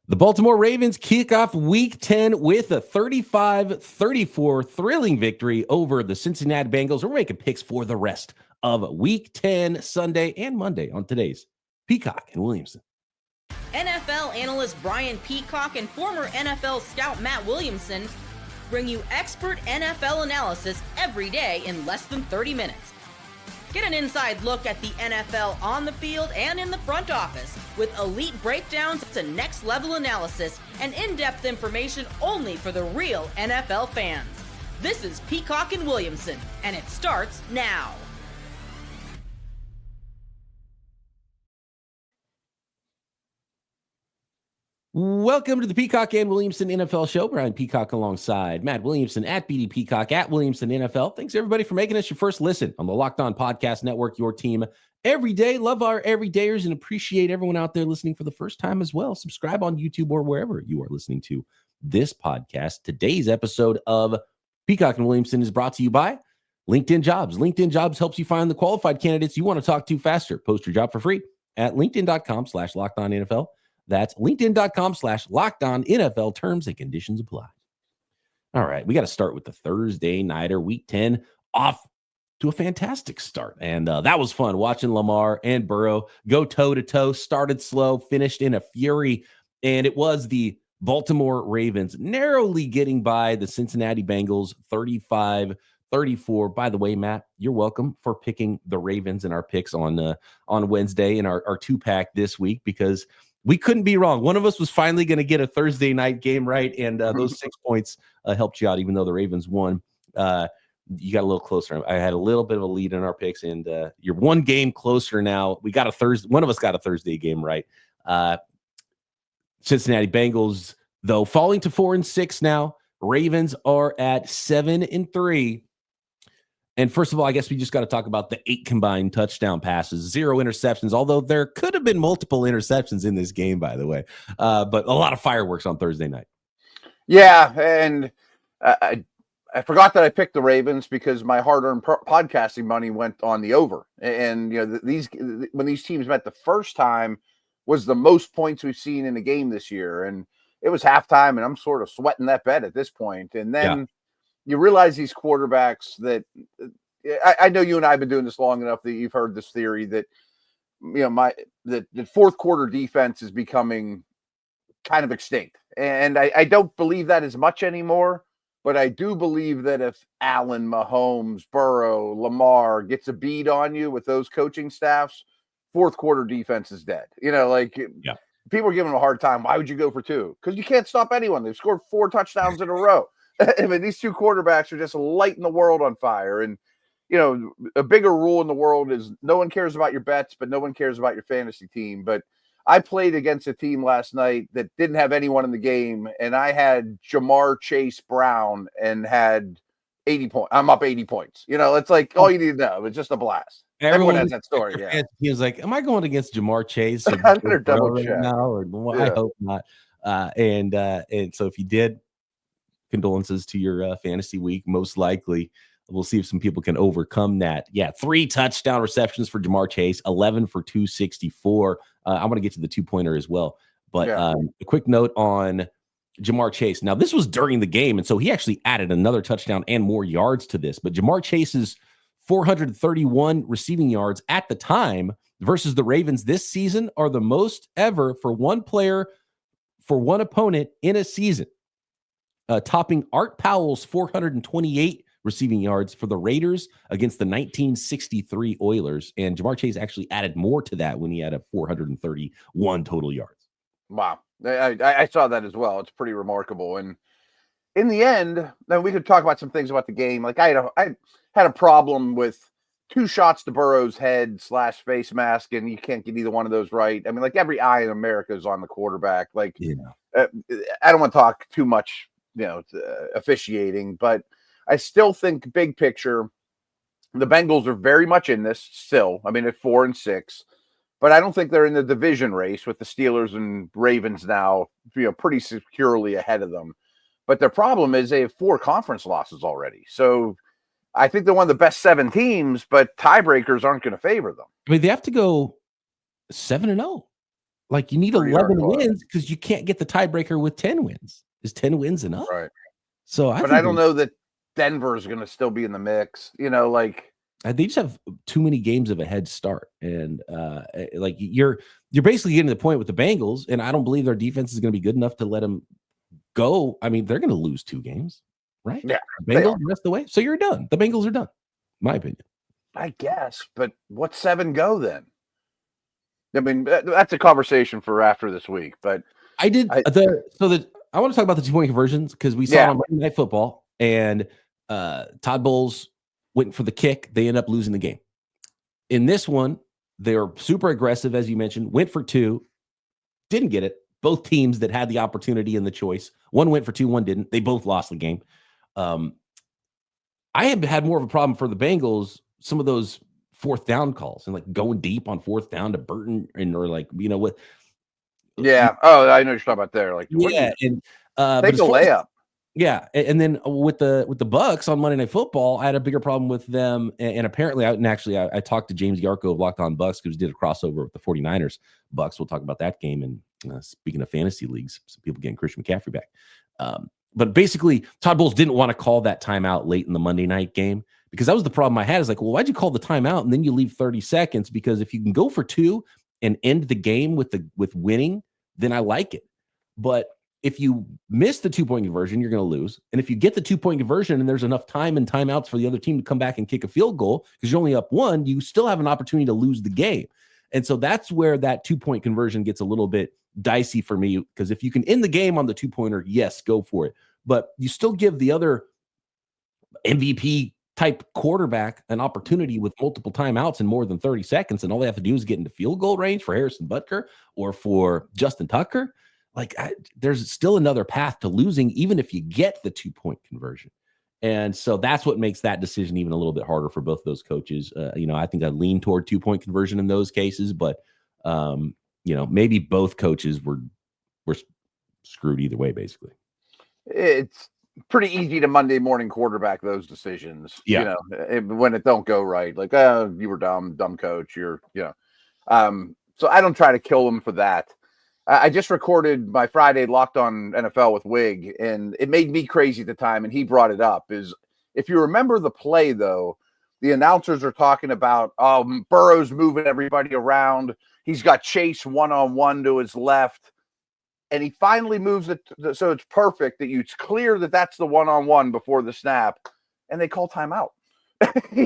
The Baltimore Ravens kick off Week 10 with a 35-34 thrilling victory over the Cincinnati Bengals. We're making picks for the rest of Week 10 Sunday and Monday on today's Peacock and Williamson. NFL analyst Brian Peacock and former NFL scout Matt Williamson bring you expert NFL analysis every day in less than 30 minutes. Get an inside look at the NFL on the field and in the front office with elite breakdowns to next-level analysis and in-depth information only for the real NFL fans. This is Peacock and Williamson, and it starts now. Welcome to the Peacock and Williamson NFL Show. Brian Peacock alongside Matt Williamson at BD Peacock at Williamson NFL. Thanks everybody for making us your first listen on the Locked On Podcast Network, your team every day. Love our everydayers and appreciate everyone out there listening for the first time as well. Subscribe on YouTube or wherever you are listening to this podcast. Today's episode of Peacock and Williamson is brought to you by LinkedIn Jobs. LinkedIn Jobs helps you find the qualified candidates you want to talk to faster. Post your job for free at linkedin.com/LockedOnNFL. That's linkedin.com/LockedOnNFL. Terms and conditions apply. All right, we got to start with the Thursday nighter, Week 10, off to a fantastic start. And that was fun watching Lamar and Burrow go toe-to-toe. Started slow, finished in a fury. And it was the Baltimore Ravens narrowly getting by the Cincinnati Bengals 35-34. By the way, Matt, you're welcome for picking the Ravens in our picks on Wednesday in our two-pack this week, because we couldn't be wrong. One of us was finally going to get a Thursday night game right, and those 6 points helped you out, even though the Ravens won. You got a little closer. I had a little bit of a lead in our picks, and you're one game closer now. We got a Thursday. One of us got a Thursday game right. Cincinnati Bengals, though, falling to 4-6 now. Ravens are at 7-3. And first of all, I guess we just got to talk about the 8 combined touchdown passes, 0 interceptions, although there could have been multiple interceptions in this game, by the way. But a lot of fireworks on Thursday night. Yeah, and I forgot that I picked the Ravens because my hard-earned podcasting money went on the over. And you know, when these teams met the first time was the most points we've seen in a game this year. And it was halftime, and I'm sort of sweating that bet at this point. And then you realize these quarterbacks that I know you and I have been doing this long enough that you've heard this theory that, you know, the fourth quarter defense is becoming kind of extinct. And I don't believe that as much anymore, but I do believe that if Allen, Mahomes, Burrow, Lamar gets a beat on you with those coaching staffs, fourth quarter defense is dead. You know, like people are giving them a hard time. Why would you go for 2? Because you can't stop anyone. They've scored 4 touchdowns in a row. I mean, these 2 quarterbacks are just lighting the world on fire. And, you know, a bigger rule in the world is no one cares about your bets, but no one cares about your fantasy team. But I played against a team last night that didn't have anyone in the game, and I had Jamar Chase Brown and had 80 points. I'm up 80 points. You know, it's like all you need to know. It's just a blast. Everyone has that story. Yeah. He was like, am I going against Jamar Chase I'm gonna double check now? Or I hope not. And so if you did, condolences to your fantasy week. Most likely, we'll see if some people can overcome that. Yeah, 3 touchdown receptions for Jamar Chase, 11 for 264. I want to get to the 2-pointer as well. But a quick note on Jamar Chase. Now, this was during the game, and so he actually added another touchdown and more yards to this. But Jamar Chase's 431 receiving yards at the time versus the Ravens this season are the most ever for one player for one opponent in a season. Topping Art Powell's 428 receiving yards for the Raiders against the 1963 Oilers. And Jamar Chase actually added more to that when he had a 431 total yards. Wow. I saw that as well. It's pretty remarkable. And in the end, then we could talk about some things about the game. Like I had a problem with 2 shots to Burrow's head / face mask, and you can't get either one of those right. I mean, like every eye in America is on the quarterback. Like, I don't want to talk too much, you know, officiating, but I still think big picture, the Bengals are very much in this still. I mean, at 4-6, but I don't think they're in the division race with the Steelers and Ravens now, you know, pretty securely ahead of them. But their problem is they have 4 conference losses already. So I think they're one of the best 7 teams, but tiebreakers aren't going to favor them. I mean, they have to go 7-0. Like you need Pretty 11 hardcore. wins because you can't get the tiebreaker with 10 wins. Is 10 wins enough? Right. So But I don't know that Denver is going to still be in the mix. They just have too many games of a head start, and like you're basically getting to the point with the Bengals, and I don't believe their defense is going to be good enough to let them go. I mean, they're going to lose 2 games, right? Yeah, Bengals the rest of the way. So you're done. The Bengals are done, my opinion. I guess, but what's 7 go then? I mean, that's a conversation for after this week. But I want to talk about the 2-point conversions because we saw it on Monday Night Football, and Todd Bowles went for the kick. They end up losing the game. In this one, they were super aggressive, as you mentioned, went for 2, didn't get it. Both teams that had the opportunity and the choice. One went for 2, one didn't. They both lost the game. I have had more of a problem for the Bengals, some of those 4th down calls and like going deep on 4th down to Burton or like, what. Yeah. Oh, I know you're talking about there. Like, yeah. And take a layup. Yeah, and then with the Bucs on Monday Night Football, I had a bigger problem with them. And apparently, I talked to James Yarko of Locked On Bucs because we did a crossover with the 49ers Bucs. We'll talk about that game. And speaking of fantasy leagues, some people getting Christian McCaffrey back. But basically, Todd Bowles didn't want to call that timeout late in the Monday night game because that was the problem I had. Is like, well, why'd you call the timeout and then you leave 30 seconds? Because if you can go for 2 and end the game with winning, then I like it. But if you miss the 2-point conversion, you're going to lose. And if you get the 2-point conversion and there's enough time and timeouts for the other team to come back and kick a field goal because you're only up 1, you still have an opportunity to lose the game. And so that's where that 2-point conversion gets a little bit dicey for me because if you can end the game on the 2-pointer, yes, go for it. But you still give the other MVP type quarterback an opportunity with multiple timeouts in more than 30 seconds. And all they have to do is get into field goal range for Harrison Butker or for Justin Tucker. Like there's still another path to losing, even if you get the 2-point conversion. And so that's what makes that decision even a little bit harder for both those coaches. I think I lean toward 2-point conversion in those cases, but maybe both coaches were screwed either way, basically. It's pretty easy to Monday morning quarterback those decisions. Yeah. When it don't go right, like, you were dumb coach. So I don't try to kill them for that. I just recorded my Friday Locked On NFL with Wig, and it made me crazy at the time, and he brought it up. Is if you remember the play, though, the announcers are talking about, Burrow's moving everybody around. He's got Chase one-on-one to his left, and he finally moves it so it's perfect that it's clear that that's the one-on-one before the snap, and they call timeout.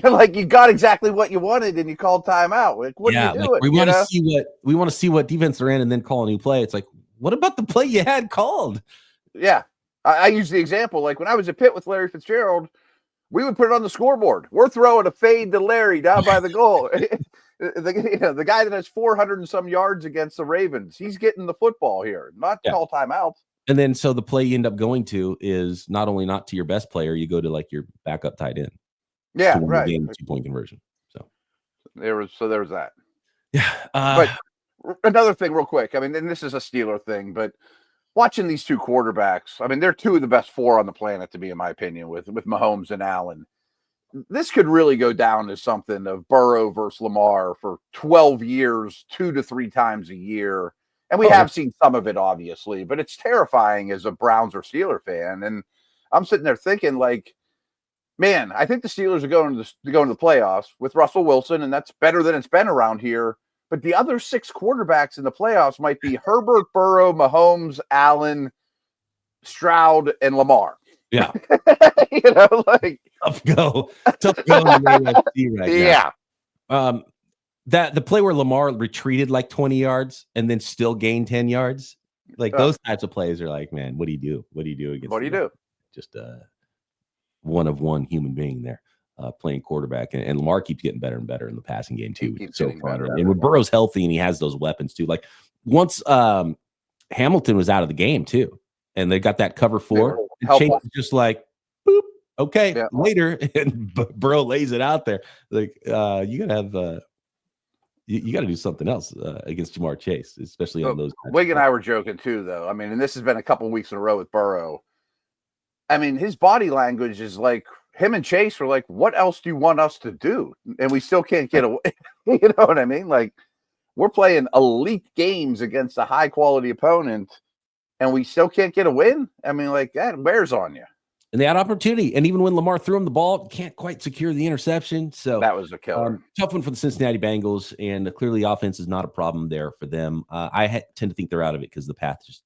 Like you got exactly what you wanted and you called timeout. Like, what are you doing? We want to see what defense they're in and then call a new play. It's like, what about the play you had called? Yeah. I use the example, like when I was at Pitt with Larry Fitzgerald, we would put it on the scoreboard. We're throwing a fade to Larry down by the goal. The guy that has 400 and some yards against the Ravens, he's getting the football here, not call timeout. And then so the play you end up going to is not only not to your best player, you go to like your backup tight end. Yeah, right. Game 2-point conversion. So there was that. Yeah. But another thing, real quick. I mean, and this is a Steeler thing, but watching these 2 quarterbacks, I mean, they're 2 of the best 4 on the planet, to be in my opinion, with Mahomes and Allen. This could really go down as something of Burrow versus Lamar for 12 years, 2 to 3 times a year. And we have seen some of it, obviously, but it's terrifying as a Browns or Steeler fan. And I'm sitting there thinking, like, man, I think the Steelers are going to the playoffs with Russell Wilson, and that's better than it's been around here. But the other 6 quarterbacks in the playoffs might be Herbert, Burrow, Mahomes, Allen, Stroud, and Lamar. Yeah. Tough go in the AFC right now. That the play where Lamar retreated like 20 yards and then still gained 10 yards, like those types of plays are like, man, what do you do? What do you do against? What do you do? Just one of one human being there playing quarterback, and Lamar keeps getting better and better in the passing game too. So fun. And when Burrow's healthy and he has those weapons too, like once Hamilton was out of the game too, and they got that cover 4, and Chase was just like, boop, okay, later, and Burrow lays it out there. Like you gotta have you got to do something else against Jamar Chase, especially on those. Wig and I were joking too, though. I mean, and this has been a couple weeks in a row with Burrow. I mean, his body language is like him and Chase were like, "What else do you want us to do?" And we still can't get away. You know what I mean? Like, we're playing elite games against a high quality opponent, and we still can't get a win. I mean, like, that wears on you. And they had opportunity. And even when Lamar threw him the ball, can't quite secure the interception. So that was a killer. Tough one for the Cincinnati Bengals. And clearly offense is not a problem there for them. I tend to think they're out of it because the path just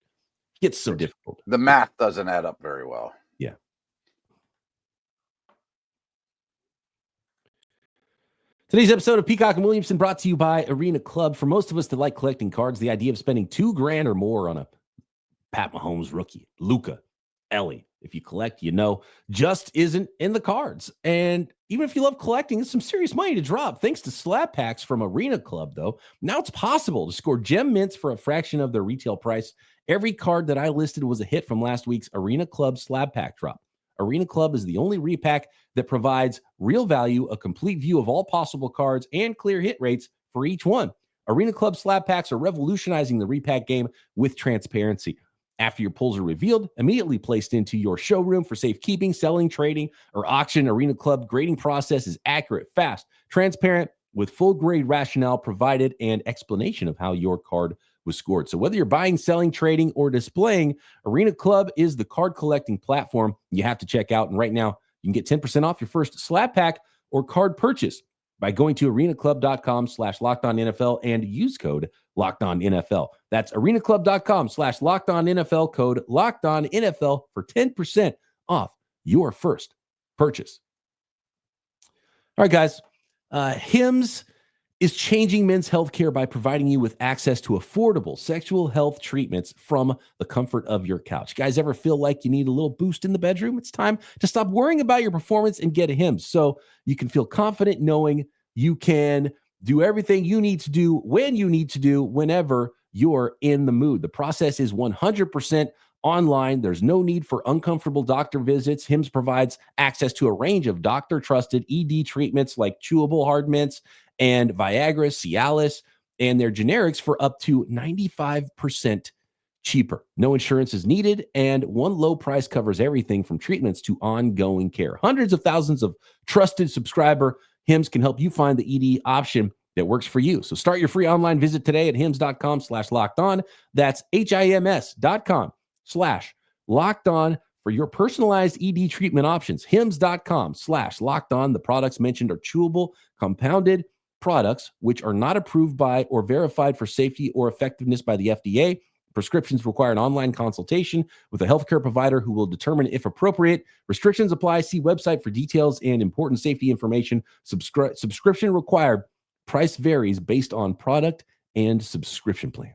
gets so difficult. The math doesn't add up very well. Yeah. Today's episode of Peacock and Williamson brought to you by Arena Club. For most of us that like collecting cards, the idea of spending $2,000 or more on a Pat Mahomes rookie, Luka, Ellie, if you collect, just isn't in the cards. And even if you love collecting, it's some serious money to drop. Thanks to slab packs from Arena Club, though, now it's possible to score gem mints for a fraction of their retail price. Every card that I listed was a hit from last week's Arena Club slab pack drop. Arena Club is the only repack that provides real value, a complete view of all possible cards, and clear hit rates for each one. Arena Club slab packs are revolutionizing the repack game with transparency. After your pulls are revealed, immediately placed into your showroom for safekeeping, selling, trading, or auction, Arena Club grading process is accurate, fast, transparent, with full grade rationale provided and explanation of how your card was scored. So whether you're buying, selling, trading, or displaying, Arena Club is the card collecting platform you have to check out. And right now, you can get 10% off your first slab pack or card purchase by going to arenaclub.com/LockedOnNFL and use code LockedOnNFL. That's arenaclub.com/LockedOnNFL, code LockedOnNFL for 10% off your first purchase. All right, guys. Hims is changing men's healthcare by providing you with access to affordable sexual health treatments from the comfort of your couch. You guys ever feel like you need a little boost in the bedroom? It's time to stop worrying about your performance and get a Hims so you can feel confident knowing you can do everything you need to do when you need to do whenever you're in the mood. The process is 100% online. There's no need for uncomfortable doctor visits. Hims provides access to a range of doctor-trusted ED treatments like chewable hard mints and Viagra, Cialis, and their generics for up to 95% cheaper. No insurance is needed, and one low price covers everything from treatments to ongoing care. Hundreds of thousands of trusted subscriber Hims can help you find the ED option that works for you. So start your free online visit today at hims.com/lockedon. That's HIMS.com/lockedon for your personalized ED treatment options. hims.com/lockedon. The products mentioned are chewable, compounded products, which are not approved by or verified for safety or effectiveness by the FDA. Prescriptions require an online consultation with a healthcare provider who will determine if appropriate. Restrictions apply. See website for details and important safety information. Subscription required. Price varies based on product and subscription plan.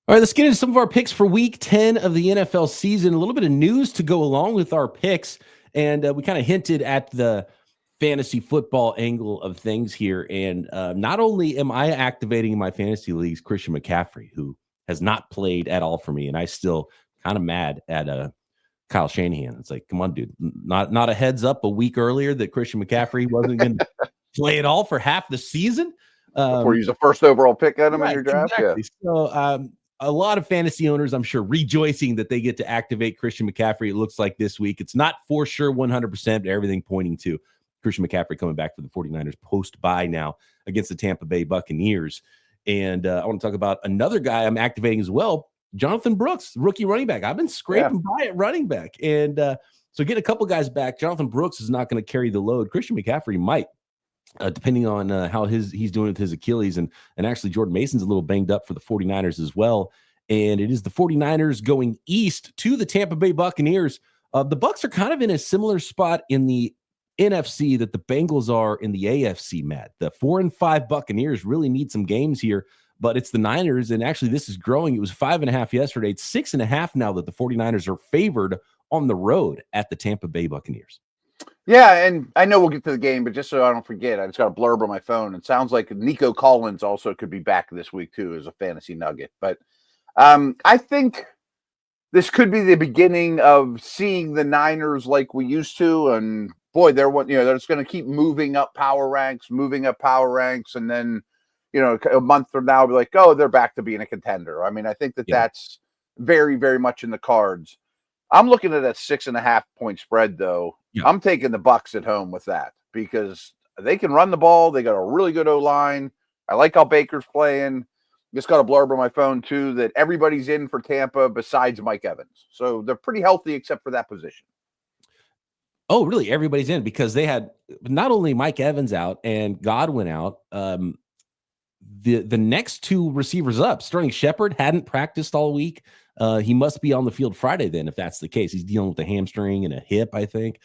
All right, let's get into some of our picks for week 10 of the NFL season. A little bit of news to go along with our picks. And we kind of hinted at the fantasy football angle of things here. And not only am I activating in my fantasy leagues Christian McCaffrey, who has not played at all for me, and I still kind of mad at Kyle Shanahan. It's like, come on, dude, not a heads up a week earlier that Christian McCaffrey wasn't going to play at all for half the season. Before you use the first overall pick on him in your draft. Exactly. Yeah. So a lot of fantasy owners, I'm sure, rejoicing that they get to activate Christian McCaffrey. It looks like this week. It's not for sure 100%, but everything pointing to Christian McCaffrey coming back for the 49ers post-bye now against the Tampa Bay Buccaneers. And I want to talk about another guy I'm activating as well, Jonathan Brooks, rookie running back. I've been scraping by at running back. And so get a couple guys back. Jonathan Brooks is not going to carry the load. Christian McCaffrey might, depending on how he's doing with his Achilles. And actually, Jordan Mason's a little banged up for the 49ers as well. And it is the 49ers going east to the Tampa Bay Buccaneers. The Bucs are kind of in a similar spot in the NFC that the Bengals are in the AFC, Matt. The 4-5 Buccaneers really need some games here, but it's the Niners, and actually this is growing. It was 5.5 yesterday. It's 6.5 now that the 49ers are favored on the road at the Tampa Bay Buccaneers. Yeah, and I know we'll get to the game, but just so I don't forget, I just got a blurb on my phone. It sounds like Nico Collins also could be back this week too as a fantasy nugget. But I think this could be the beginning of seeing the Niners like we used to, and boy, they're just going to keep moving up power ranks, and then, a month from now, be like, oh, they're back to being a contender. I mean, I think that's very, very much in the cards. I'm looking at a 6.5 point spread, though. Yeah. I'm taking the Bucs at home with that because they can run the ball. They got a really good O-line. I like how Baker's playing. Just got a blurb on my phone, too, that everybody's in for Tampa besides Mike Evans. So they're pretty healthy except for that position. Oh, really? Everybody's in because they had not only Mike Evans out and Godwin out, the next two receivers up. Sterling Shepard hadn't practiced all week. He must be on the field Friday then, if that's the case. He's dealing with a hamstring and a hip, I think.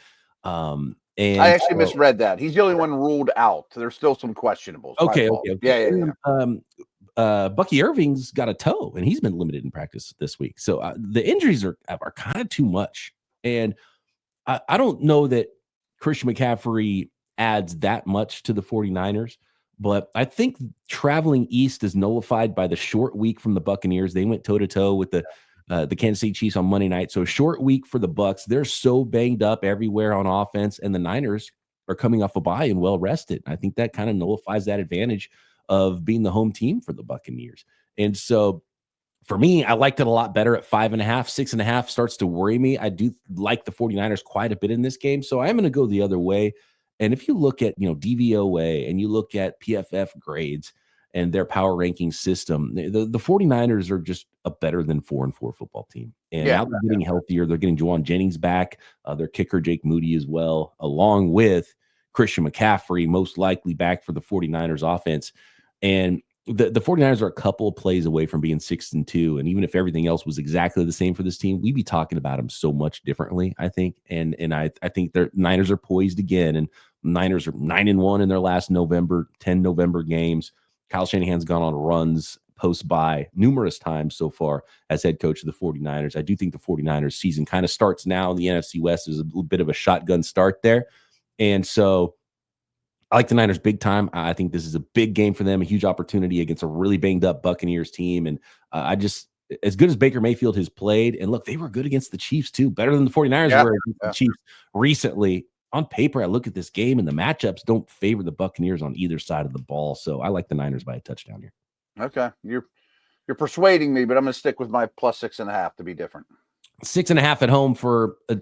And I actually misread that. He's the only one ruled out. There's still some questionables. Okay. Yeah. Bucky Irving's got a toe, and he's been limited in practice this week. So the injuries are kind of too much. And I don't know that Christian McCaffrey adds that much to the 49ers, but I think traveling east is nullified by the short week from the Buccaneers. They went toe-to-toe with the Kansas City Chiefs on Monday night. So a short week for the Bucs. They're so banged up everywhere on offense, and the Niners are coming off a bye and well-rested. I think that kind of nullifies that advantage of being the home team for the Buccaneers. And so for me, I liked it a lot better at 5.5. 6.5 starts to worry me. I do like the 49ers quite a bit in this game. So I'm going to go the other way. And if you look at, DVOA and you look at PFF grades and their power ranking system, the 49ers are just a better than 4-4 football team. And now they're getting healthier. They're getting Juwan Jennings back, their kicker Jake Moody as well, along with Christian McCaffrey, most likely back for the 49ers offense. And the 49ers are a couple of plays away from being 6-2. And even if everything else was exactly the same for this team, we'd be talking about them so much differently, I think. And I think the Niners are poised again. And Niners are 9-1 in their last 10 November games. Kyle Shanahan's gone on runs post-bye numerous times so far as head coach of the 49ers. I do think the 49ers season kind of starts now in the NFC West. There's a little bit of a shotgun start there. And so I like the Niners big time. I think this is a big game for them, a huge opportunity against a really banged up Buccaneers team. And as good as Baker Mayfield has played, and look, they were good against the Chiefs too, better than the 49ers were against the Chiefs recently. On paper, I look at this game and the matchups don't favor the Buccaneers on either side of the ball. So I like the Niners by a touchdown here. Okay. You're persuading me, but I'm going to stick with my plus 6.5 to be different. 6.5 at home for a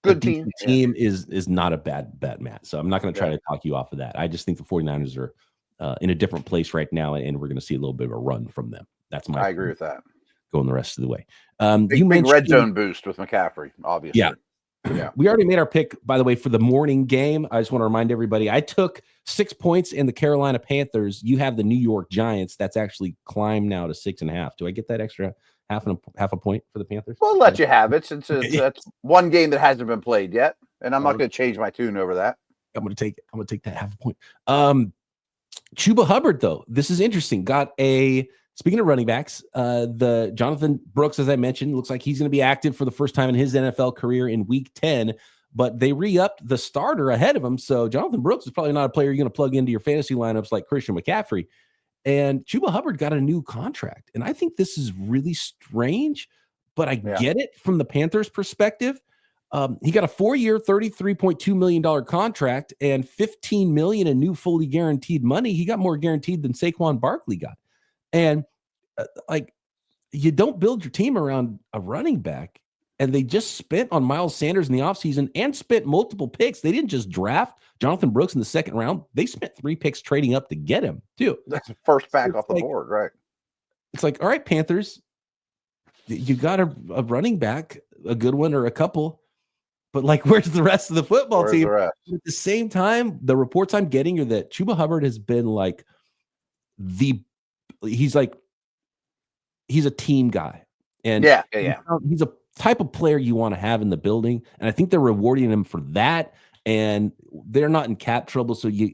good team is not a bad bet, Matt. So I'm not going to try to talk you off of that. I just think the 49ers are in a different place right now, and we're going to see a little bit of a run from them. That's my. I agree with that. Going the rest of the way. Big red zone boost with McCaffrey, obviously. Yeah. We already made our pick, by the way, for the morning game. I just want to remind everybody, I took 6 points in the Carolina Panthers. You have the New York Giants. That's actually climbed now to 6.5. Do I get that extra half a point for the Panthers? We'll let you have it since that's one game that hasn't been played yet, and I'm not going to change my tune over that. I'm going to take that half a point. Chuba Hubbard, though, this is interesting. Speaking of running backs, the Jonathan Brooks, as I mentioned, looks like he's going to be active for the first time in his NFL career in Week 10. But they re-upped the starter ahead of him, so Jonathan Brooks is probably not a player you're going to plug into your fantasy lineups like Christian McCaffrey. And Chuba Hubbard got a new contract. And I think this is really strange, but I get it from the Panthers' perspective. He got a 4-year, $33.2 million contract and $15 million in new fully guaranteed money. He got more guaranteed than Saquon Barkley got. And you don't build your team around a running back. And they just spent on Miles Sanders in the offseason and spent multiple picks. They didn't just draft Jonathan Brooks in the second round. They spent 3 picks trading up to get him, too. That's the first back off the board, right? It's like, all right, Panthers, you got a running back, a good one or a couple, but where's the rest of the football team? At the same time, the reports I'm getting are that Chuba Hubbard has been he's a team guy. And he's a type of player you want to have in the building. And I think they're rewarding him for that. And they're not in cap trouble. So you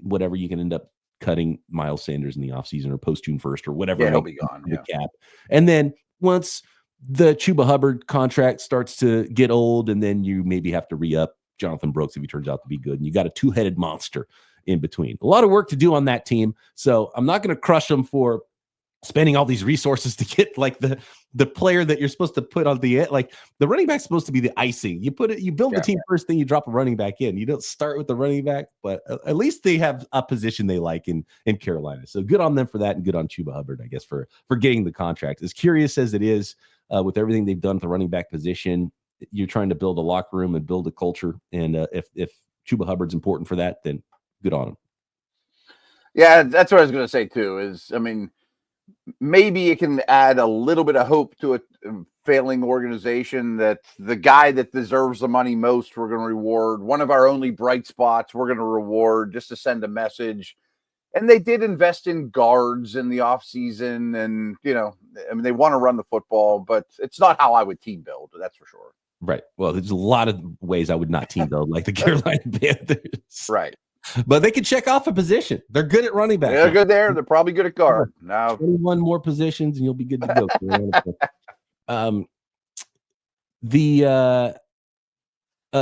can end up cutting Miles Sanders in the offseason or post June 1st or whatever. Yeah, he'll be gone. Cap. And then once the Chuba Hubbard contract starts to get old, and then you maybe have to re-up Jonathan Brooks if he turns out to be good. And you got a 2-headed monster in between. A lot of work to do on that team. So I'm not going to crush them for spending all these resources to get the player that you're supposed to put on the the running back's supposed to be the icing. You build the team first, then you drop a running back in. You don't start with the running back, but at least they have a position they like in Carolina. So good on them for that, and good on Chuba Hubbard, I guess, for getting the contract. As curious as it is with everything they've done at the running back position, you're trying to build a locker room and build a culture. And if Chuba Hubbard's important for that, then good on him. Yeah, that's what I was going to say too. Is I mean, maybe it can add a little bit of hope to a failing organization that the guy that deserves the money most, we're going to reward. One of our only bright spots, we're going to reward just to send a message. And they did invest in guards in the offseason. And, I mean, they want to run the football, but it's not how I would team build. That's for sure. Right. Well, there's a lot of ways I would not team build like the Carolina Panthers. Right. But they can check off a position. They're good at running back. They're good there. They're probably good at guard. Now 21 more positions and you'll be good to go.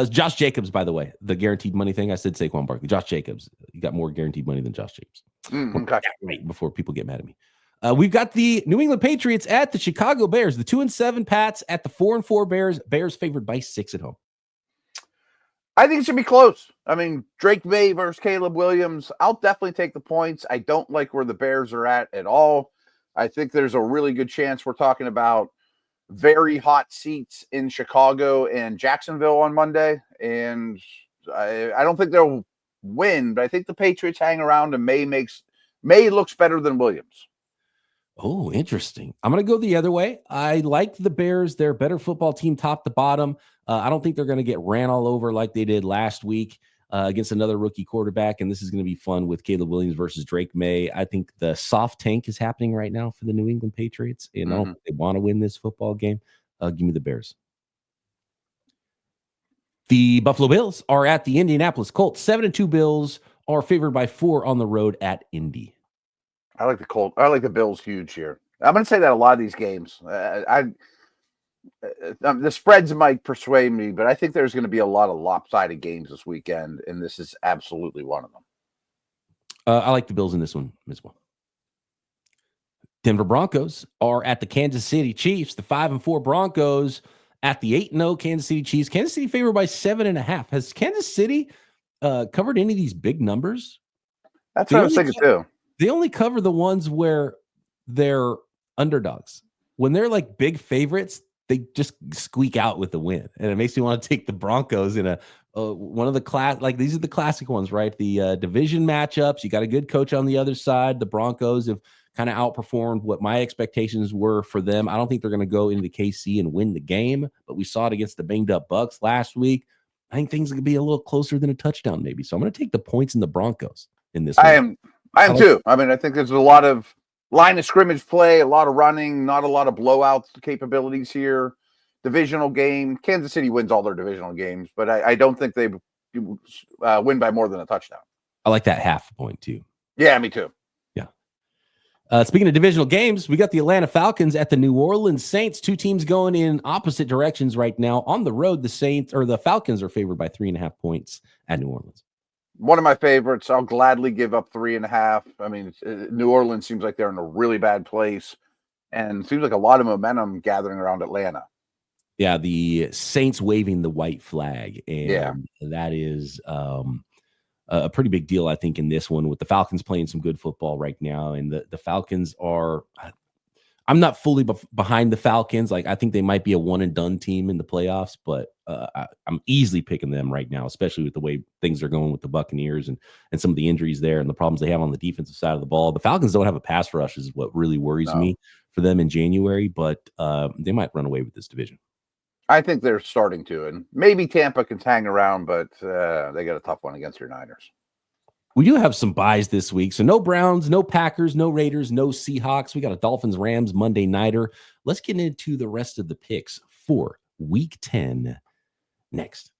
Josh Jacobs, by the way, the guaranteed money thing. I said Saquon Barkley. Josh Jacobs. You got more guaranteed money than Josh Jacobs. Okay. Right before people get mad at me. We've got the New England Patriots at the Chicago Bears. The 2-7 Pats at the 4-4 Bears. Bears favored by 6 at home. I think it should be close. I mean, Drake May versus Caleb Williams. I'll definitely take the points. I don't like where the Bears are at all. I think there's a really good chance we're talking about very hot seats in Chicago and Jacksonville on Monday. And I don't think they'll win, but I think the Patriots hang around and May looks better than Williams. Oh, interesting. I'm going to go the other way. I like the Bears. They're a better football team top to bottom. I don't think they're going to get ran all over like they did last week against another rookie quarterback. And this is going to be fun with Caleb Williams versus Drake May. I think the soft tank is happening right now for the New England Patriots. And I don't think they want to win this football game. Give me the Bears. The Buffalo Bills are at the Indianapolis Colts. 7-2 Bills are favored by 4 on the road at Indy. I like the Colts. I like the Bills huge here. I'm going to say that a lot of these games. The spreads might persuade me, but I think there's going to be a lot of lopsided games this weekend, and this is absolutely one of them. I like the Bills in this one as well. Denver Broncos are at the Kansas City Chiefs. The 5-4 Broncos at the 8-0 Kansas City Chiefs. Kansas City favored by 7.5. Has Kansas City covered any of these big numbers? That's what I was thinking too. They only cover the ones where they're underdogs. When they're like big favorites, they just squeak out with the win. And it makes me want to take the Broncos in one of the class. Like these are the classic ones, right? The division matchups. You got a good coach on the other side. The Broncos have kind of outperformed what my expectations were for them. I don't think they're going to go into KC and win the game, but we saw it against the banged up Bucs last week. I think things are going to be a little closer than a touchdown, maybe. So I'm going to take the points in the Broncos in this. I am too. I mean, I think there's a lot of line of scrimmage play, a lot of running, not a lot of blowout capabilities here. Divisional game. Kansas City wins all their divisional games, but I don't think they win by more than a touchdown. I like that half point too. Yeah, me too. Yeah. Speaking of divisional games, we got the Atlanta Falcons at the New Orleans Saints. Two teams going in opposite directions right now. On the road, the Falcons are favored by 3.5 points at New Orleans. One of my favorites. I'll gladly give up 3.5. I mean, New Orleans seems like they're in a really bad place, and seems like a lot of momentum gathering around Atlanta. Yeah, the Saints waving the white flag, and that is a pretty big deal, I think, in this one with the Falcons playing some good football right now, and the Falcons are. I'm not fully behind the Falcons. Like, I think they might be a one and done team in the playoffs, but I'm easily picking them right now, especially with the way things are going with the Buccaneers and some of the injuries there and the problems they have on the defensive side of the ball. The Falcons don't have a pass rush is what really worries me for them in January, but they might run away with this division. I think they're starting to, and maybe Tampa can hang around, but they got a tough one against your Niners. We do have some buys this week. So no Browns, no Packers, no Raiders, no Seahawks. We got a Dolphins-Rams Monday nighter. Let's get into the rest of the picks for Week 10 next.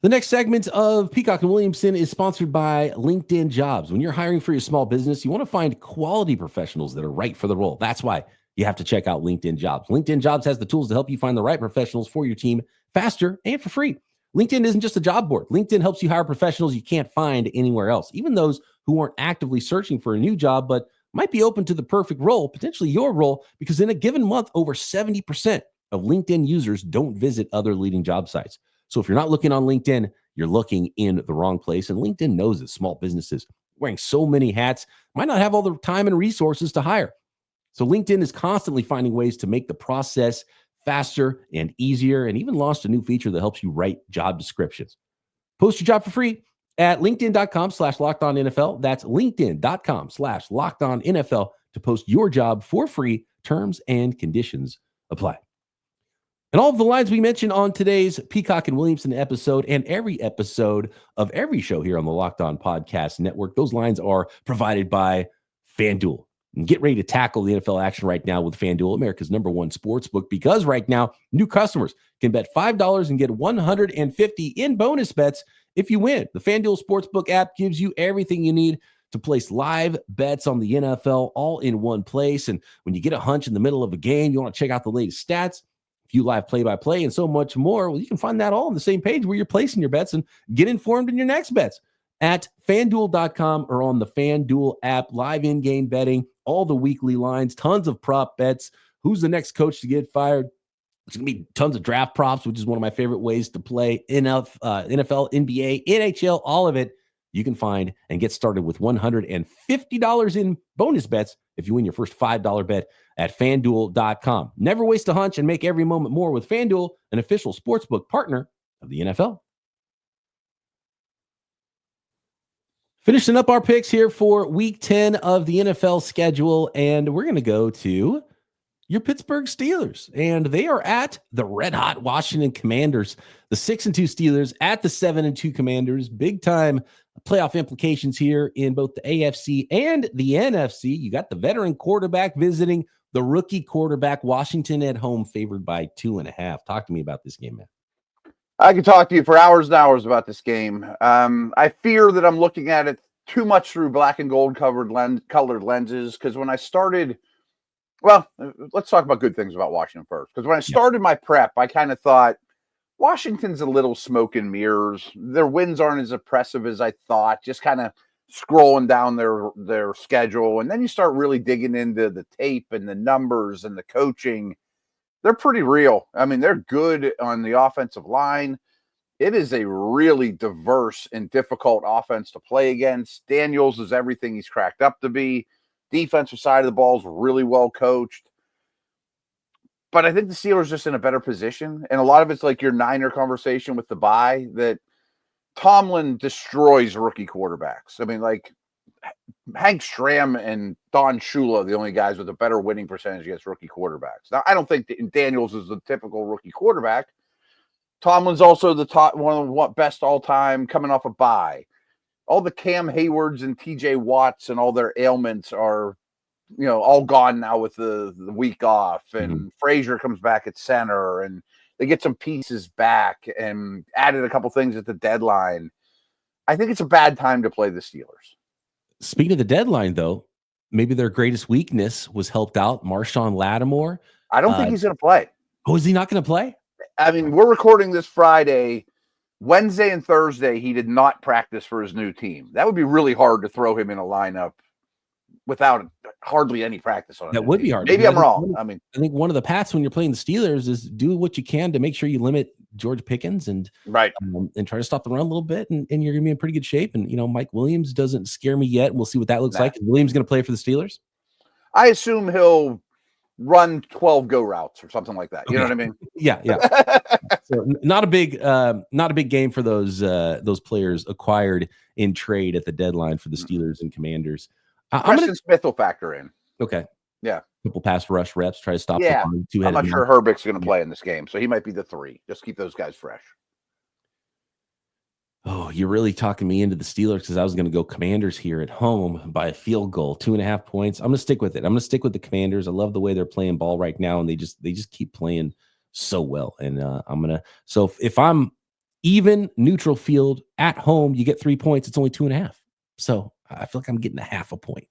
The next segment of Peacock and Williamson is sponsored by LinkedIn Jobs. When you're hiring for your small business, you want to find quality professionals that are right for the role. That's why you have to check out LinkedIn Jobs. LinkedIn Jobs has the tools to help you find the right professionals for your team faster and for free. LinkedIn isn't just a job board. LinkedIn helps you hire professionals you can't find anywhere else, even those who aren't actively searching for a new job, but might be open to the perfect role, potentially your role, because in a given month, over 70% of LinkedIn users don't visit other leading job sites. So if you're not looking on LinkedIn, you're looking in the wrong place. And LinkedIn knows that small businesses wearing so many hats might not have all the time and resources to hire. So LinkedIn is constantly finding ways to make the process faster and easier, and even launched a new feature that helps you write job descriptions. Post your job for free at linkedin.com/lockedonnfl. That's linkedin.com/lockedonnfl to post your job for free. Terms and conditions apply. And all of the lines we mentioned on today's Peacock and Williamson episode and every episode of every show here on the Locked On Podcast Network, those lines are provided by FanDuel. And get ready to tackle the NFL action right now with FanDuel, America's #1 sportsbook, because right now, new customers can bet $5 and get $150 in bonus bets if you win. The FanDuel Sportsbook app gives you everything you need to place live bets on the NFL all in one place. And when you get a hunch in the middle of a game, you want to check out the latest stats, view live play-by-play, and so much more, well, you can find that all on the same page where you're placing your bets and get informed in your next bets at FanDuel.com or on the FanDuel app. Live in-game betting, all the weekly lines, tons of prop bets. Who's the next coach to get fired? It's going to be tons of draft props, which is one of my favorite ways to play. NFL, NBA, NHL, all of it you can find and get started with $150 in bonus bets if you win your first $5 bet at FanDuel.com. Never waste a hunch and make every moment more with FanDuel, an official sportsbook partner of the NFL. Finishing up our picks here for Week 10 of the NFL schedule, and we're going to go to your Pittsburgh Steelers, and they are at the red-hot Washington Commanders. The 6-2 Steelers at the 7-2 Commanders. Big-time playoff implications here in both the AFC and the NFC. You got the veteran quarterback visiting the rookie quarterback. Washington at home, favored by 2.5. Talk to me about this game, man. I could talk to you for hours and hours about this game. I fear that I'm looking at it too much through black and gold colored lenses, because when I started, well, let's talk about good things about Washington first. Because when I started my prep, I kind of thought Washington's a little smoke and mirrors. Their wins aren't as impressive as I thought, just kind of scrolling down their schedule. And then you start really digging into the tape and the numbers and the coaching. They're pretty real. I mean, they're good on the offensive line. It is a really diverse and difficult offense to play against. Daniels is everything he's cracked up to be. Defensive side of the ball is really well coached. But I think the Steelers are just in a better position. And a lot of it's like your Niner conversation with the bye, that Tomlin destroys rookie quarterbacks. I mean, like Hank Stram and Don Shula, the only guys with a better winning percentage against rookie quarterbacks. Now, I don't think Daniels is the typical rookie quarterback. Tomlin's also the top, one of the best all time, coming off a bye. All the Cam Haywards and TJ Watts and all their ailments are, all gone now with the week off. And Frazier comes back at center, and they get some pieces back and added a couple things at the deadline. I think it's a bad time to play the Steelers. Speaking of the deadline, though, maybe their greatest weakness was helped out. Marshawn Lattimore. I don't think he's going to play. Oh, is he not going to play? I mean, we're recording this Friday. Wednesday and Thursday, he did not practice for his new team. That would be really hard to throw him in a lineup without hardly any practice on it. That would be hard. Maybe I'm wrong. I think one of the paths when you're playing the Steelers is do what you can to make sure you limit George Pickens and try to stop the run a little bit, and you're going to be in pretty good shape. And, Mike Williams doesn't scare me yet. We'll see what that looks like. Is Williams going to play for the Steelers? I assume he'll run 12 go routes or something like that. You know what I mean? Yeah. So not a big game for those players acquired in trade at the deadline for the Steelers and Commanders. Preston Smith will factor in. Okay. Yeah. Couple pass rush reps, try to stop. Yeah. I'm not sure Herbeck's going to play in this game, so he might be the 3. Just keep those guys fresh. Oh, you're really talking me into the Steelers, because I was going to go Commanders here at home by a field goal, 2.5 points. I'm going to stick with it. I'm going to stick with the Commanders. I love the way they're playing ball right now, and they just keep playing so well. And so if I'm even neutral field at home, you get 3 points. It's only 2.5. So I feel like I'm getting 0.5 point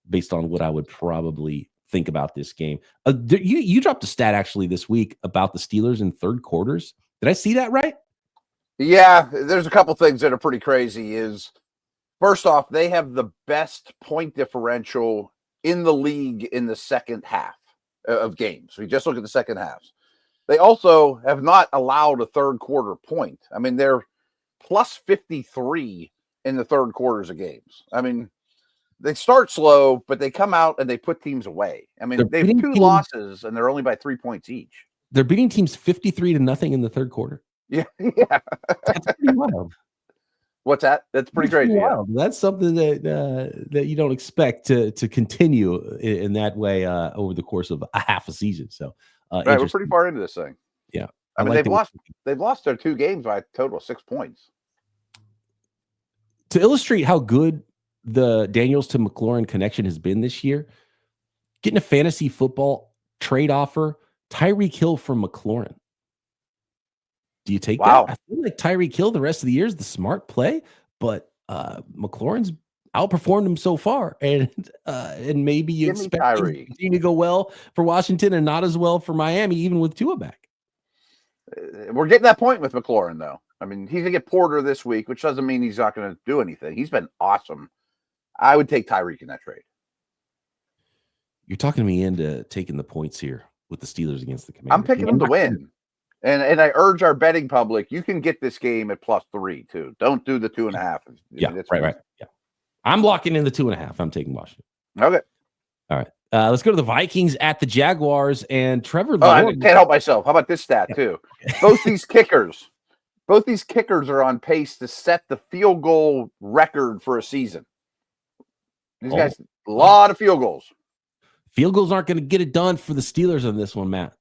based on what I would probably think about this game. You dropped a stat actually this week about the Steelers in third quarters. Did I see that right? Yeah, there's a couple things that are pretty crazy. Is first off, they have the best point differential in the league in the second half of games. We just look at the second halves. They also have not allowed a third quarter point. I mean, they're plus 53 in the third quarters of games. I mean, they start slow, but they come out and they put teams away. I mean, they have 2 losses and they're only by 3 points each. They're beating teams 53-0 in the third quarter. Yeah. That's pretty wild. What's that? That's pretty crazy. Yeah. That's something that you don't expect to continue in that way over the course of a half a season. So right, we're pretty far into this thing. Yeah, I mean, they've lost their 2 games by a total of 6 points. To illustrate how good the Daniels to McLaurin connection has been this year, getting a fantasy football trade offer, Tyreek Hill from McLaurin. Do you take that? I feel like Tyreek Hill the rest of the year is the smart play, but McLaurin's outperformed him so far, and maybe you expect him to continue to go well for Washington and not as well for Miami, even with Tua back. We're getting that point with McLaurin, though. I mean, he's going to get Porter this week, which doesn't mean he's not going to do anything. He's been awesome. I would take Tyreek in that trade. You're talking me into taking the points here with the Steelers against the Commanders. I'm picking them to win. And I urge our betting public, you can get this game at +3 too. Don't do the 2.5. Yeah, right. Yeah, I'm locking in the 2.5. I'm taking Washington. Okay. All right. Let's go to the Vikings at the Jaguars and Trevor Lawrence. I can't help myself. How about this stat too? Both these kickers are on pace to set the field goal record for a season. These guys, a lot of field goals. Field goals aren't going to get it done for the Steelers on this one, Matt.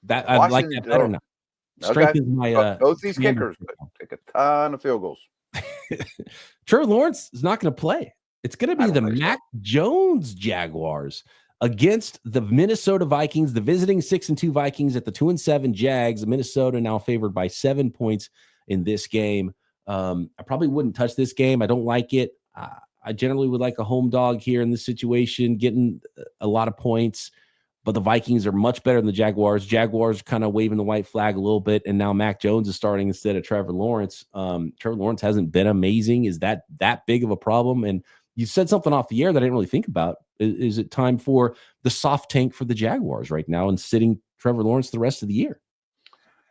That I like that better now. Strengthens my both these kickers take a ton of field goals. Trevor Lawrence is not going to play. It's going to be the Mac Jones Jaguars against the Minnesota Vikings, the visiting 6-2 Vikings at the 2-7 Jags. Minnesota now favored by 7 points in this game. I probably wouldn't touch this game. I don't like it. I generally would like a home dog here in this situation, getting a lot of points. But the Vikings are much better than the Jaguars. Jaguars kind of waving the white flag a little bit, and now Mac Jones is starting instead of Trevor Lawrence. Trevor Lawrence hasn't been amazing. Is that big of a problem? And you said something off the air that I didn't really think about. Is it time for the soft tank for the Jaguars right now and sitting Trevor Lawrence the rest of the year?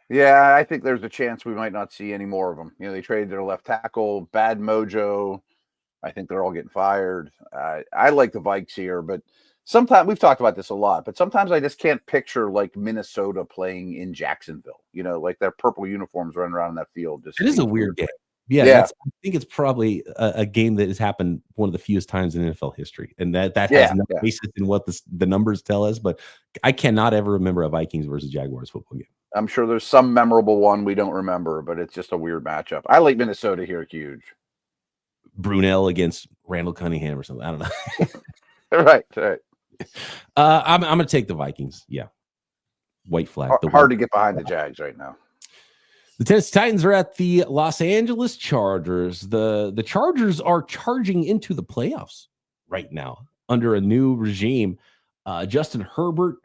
Yeah, I think there's a chance we might not see any more of them. You know, they traded their left tackle, bad mojo. I think they're all getting fired. I like the Vikes here, but sometimes we've talked about this a lot, but sometimes I just can't picture like Minnesota playing in Jacksonville, you know, like their purple uniforms running around in that field. It is a weird game. Yeah. I think it's probably a game that has happened one of the fewest times in NFL history. And that has no basis in what the numbers tell us, but I cannot ever remember a Vikings versus Jaguars football game. I'm sure there's some memorable one we don't remember, but it's just a weird matchup. I like Minnesota here huge. Brunell against Randall Cunningham or something. I don't know. Right. I'm going to take the Vikings. Yeah. White flag. Hard to get behind the Jags right now. The Tennessee Titans are at the Los Angeles Chargers. The Chargers are charging into the playoffs right now under a new regime. Justin Herbert,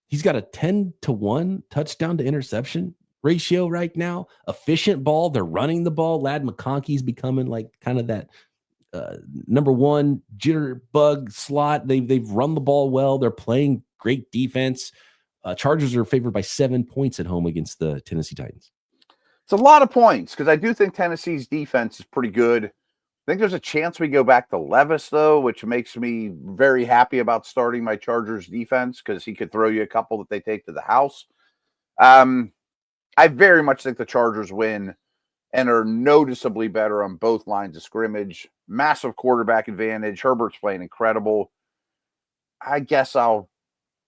he's got a 10-1 touchdown to interception ratio right now. Efficient ball. They're running the ball. Ladd McConkey's becoming like kind of that number one jitterbug slot. They've run the ball well. They're playing great defense. Chargers are favored by 7 points at home against the Tennessee Titans. It's a lot of points because I do think Tennessee's defense is pretty good. I think there's a chance we go back to Levis, though, which makes me very happy about starting my Chargers defense because he could throw you a couple that they take to the house. I very much think the Chargers win and are noticeably better on both lines of scrimmage. Massive quarterback advantage. Herbert's playing incredible. I guess I'll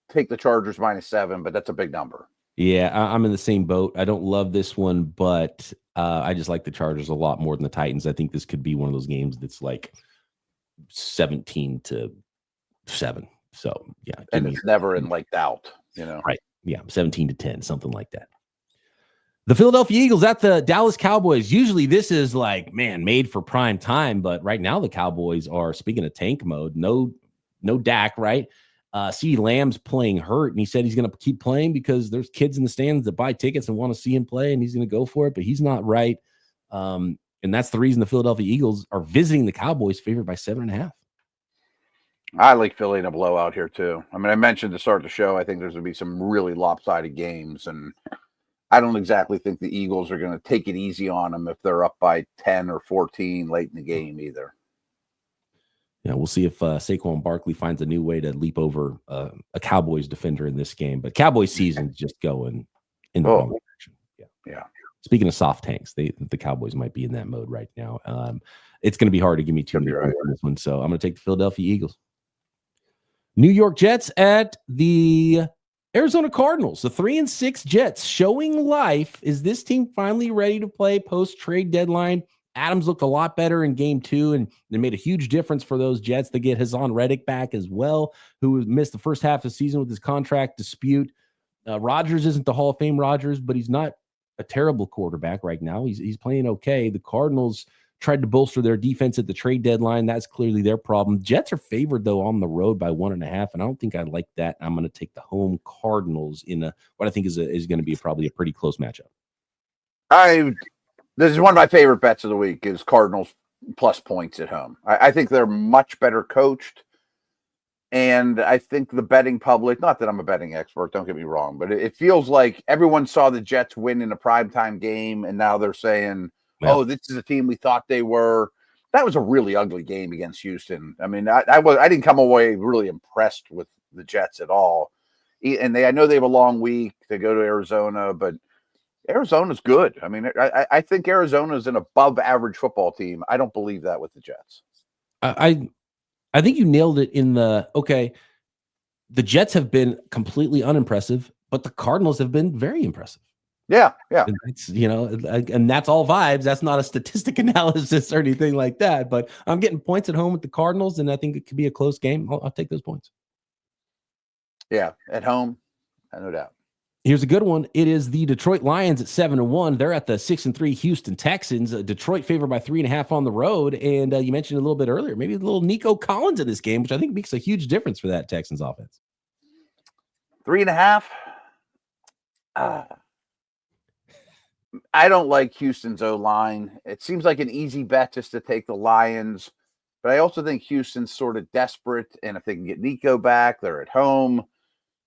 take the Chargers -7, but that's a big number. Yeah, I'm in the same boat. I don't love this one, but I just like the Chargers a lot more than the Titans. I think this could be one of those games that's like 17-7. So, yeah. And it's never in like doubt, you know? Right. Yeah, 17-10, something like that. The Philadelphia Eagles at the Dallas Cowboys. Usually this is like, man, made for prime time, but right now the Cowboys are, speaking of tank mode, no Dak, right? CeeDee Lamb's playing hurt, and he said he's going to keep playing because there's kids in the stands that buy tickets and want to see him play, and he's going to go for it, but he's not right. And that's the reason the Philadelphia Eagles are visiting the Cowboys favored by 7.5. I like Philly in a blowout here too. I mean, I mentioned to start the show, I think there's going to be some really lopsided games, and I don't exactly think the Eagles are going to take it easy on them if they're up by 10 or 14 late in the game either. Yeah, we'll see if Saquon Barkley finds a new way to leap over a Cowboys defender in this game. But Cowboys season's just going in the wrong direction. Yeah. Speaking of soft tanks, the Cowboys might be in that mode right now. It's going to be hard to give me two on this one, so I'm going to take the Philadelphia Eagles. New York Jets at the Arizona Cardinals. The 3-6 Jets showing life. Is this team finally ready to play post-trade deadline? Adams looked a lot better in game 2, and they made a huge difference for those Jets. They get Hassan Reddick back as well, who missed the first half of the season with his contract dispute. Rodgers isn't the Hall of Fame Rodgers, but he's not a terrible quarterback right now. He's playing okay. The Cardinals tried to bolster their defense at the trade deadline. That's clearly their problem. Jets are favored, though, on the road by 1.5, and I don't think I like that. I'm going to take the home Cardinals in what I think is going to be probably a pretty close matchup. This is one of my favorite bets of the week is Cardinals plus points at home. I think they're much better coached. And I think the betting public, not that I'm a betting expert, don't get me wrong, but it feels like everyone saw the Jets win in a primetime game, and now they're saying, oh, this is a team we thought they were. That was a really ugly game against Houston. I mean, I didn't come away really impressed with the Jets at all. And I know they have a long week to go to Arizona, but Arizona's good. I mean, I think Arizona is an above average football team. I don't believe that with the Jets. I think you nailed it in the Jets have been completely unimpressive, but the Cardinals have been very impressive. Yeah. And that's, and that's all vibes. That's not a statistic analysis or anything like that, but I'm getting points at home with the Cardinals, and I think it could be a close game. I'll take those points. Yeah, at home, no doubt. Here's a good one. It is the Detroit Lions at 7-1. They're at the 6-3 Houston Texans. Detroit favored by 3.5 on the road. And you mentioned a little bit earlier, maybe a little Nico Collins in this game, which I think makes a huge difference for that Texans offense. 3.5. I don't like Houston's O-line. It seems like an easy bet just to take the Lions. But I also think Houston's sort of desperate. And if they can get Nico back, they're at home.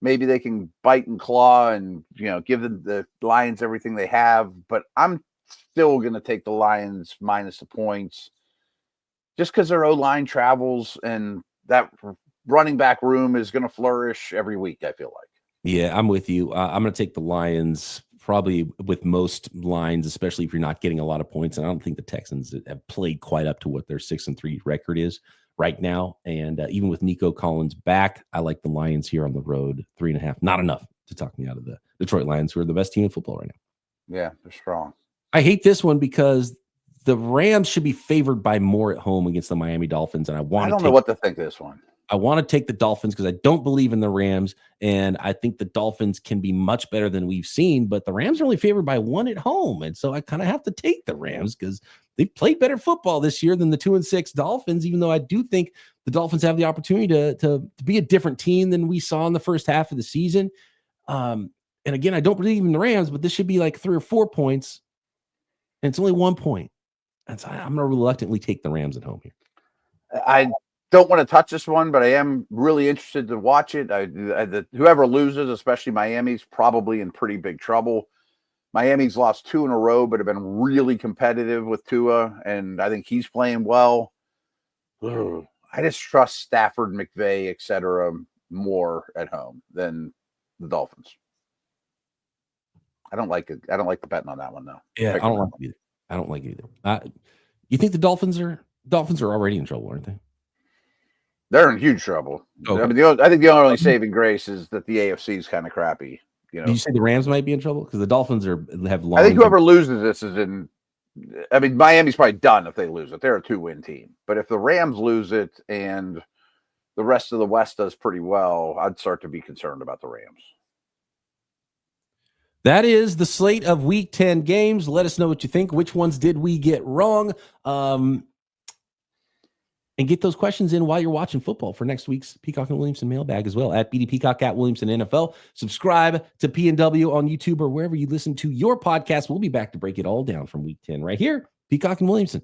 Maybe they can bite and claw and, give the Lions everything they have. But I'm still going to take the Lions minus the points just because their O-line travels and that running back room is going to flourish every week, I feel like. Yeah, I'm with you. I'm going to take the Lions probably with most lines, especially if you're not getting a lot of points. And I don't think the Texans have played quite up to what their 6-3 record is right now. And even with Nico Collins back, I like the Lions here on the road. 3.5, not enough to talk me out of the Detroit Lions, who are the best team in football right now. Yeah, they're strong. I hate this one because the Rams should be favored by more at home against the Miami Dolphins. And I don't know what to think of this one. I want to take the Dolphins because I don't believe in the Rams. And I think the Dolphins can be much better than we've seen, but the Rams are only favored by 1 at home. And so I kind of have to take the Rams because they've played better football this year than the 2-6 Dolphins, even though I do think the Dolphins have the opportunity to be a different team than we saw in the first half of the season. And again, I don't believe in the Rams, but this should be like 3 or 4 points. And it's only 1 point. And so I'm going to reluctantly take the Rams at home here. I don't want to touch this one, but I am really interested to watch it. Whoever loses, especially Miami's, probably in pretty big trouble. Miami's lost 2 in a row, but have been really competitive with Tua, and I think he's playing well. I just trust Stafford, McVay, etc. more at home than the Dolphins. I don't like it. I don't like the betting on that one, though. Yeah, I don't like it either. I don't like it either. You think the Dolphins are already in trouble, aren't they? They're in huge trouble. Okay. I mean, I think the only saving grace is that the AFC is kind of crappy. Do you say the Rams might be in trouble because the Dolphins have long? I think whoever loses this is in. I mean, Miami's probably done if they lose it. They're a 2-win team. But if the Rams lose it and the rest of the West does pretty well, I'd start to be concerned about the Rams. That is the slate of Week 10 games. Let us know what you think. Which ones did we get wrong? And get those questions in while you're watching football for next week's Peacock and Williamson mailbag as well at BD Peacock at Williamson NFL. Subscribe to P&W on YouTube or wherever you listen to your podcast. We'll be back to break it all down from Week 10 right here, Peacock and Williamson.